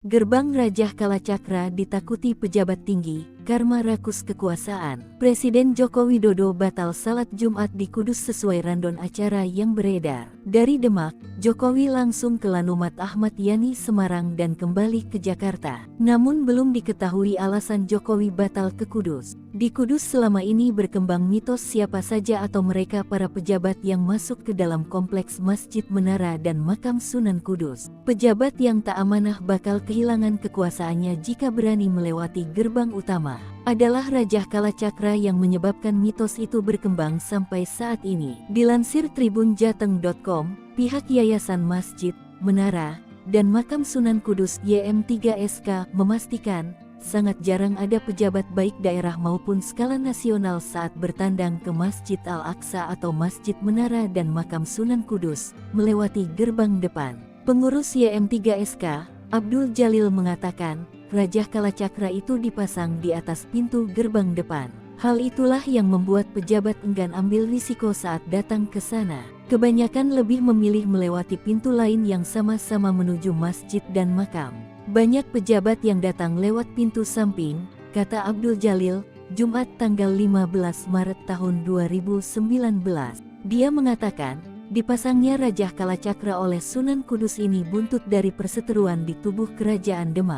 Gerbang Rajah Kalacakra ditakuti pejabat tinggi, karena rakus kekuasaan. Presiden Joko Widodo batal salat Jumat di Kudus sesuai random acara yang beredar. Dari Demak, Jokowi langsung ke Lanumat Ahmad Yani Semarang dan kembali ke Jakarta. Namun belum diketahui alasan Jokowi batal ke Kudus. Di Kudus selama ini berkembang mitos siapa saja atau mereka para pejabat yang masuk ke dalam kompleks Masjid Menara dan Makam Sunan Kudus. Pejabat yang tak amanah bakal kehilangan kekuasaannya jika berani melewati gerbang utama. Adalah Rajah Kalacakra yang menyebabkan mitos itu berkembang sampai saat ini. Dilansir tribunjateng.com, pihak Yayasan Masjid, Menara, dan Makam Sunan Kudus YM3SK memastikan, sangat jarang ada pejabat baik daerah maupun skala nasional saat bertandang ke Masjid Al-Aqsa atau Masjid Menara dan Makam Sunan Kudus, melewati gerbang depan. Pengurus YM3SK, Abdul Jalil mengatakan, Rajah Kalacakra itu dipasang di atas pintu gerbang depan. Hal itulah yang membuat pejabat enggan ambil risiko saat datang ke sana. Kebanyakan lebih memilih melewati pintu lain yang sama-sama menuju masjid dan makam. Banyak pejabat yang datang lewat pintu samping, kata Abdul Jalil, Jumat tanggal 15 Maret tahun 2019. Dia mengatakan, dipasangnya Rajah Kalacakra oleh Sunan Kudus ini buntut dari perseteruan di tubuh Kerajaan Demak.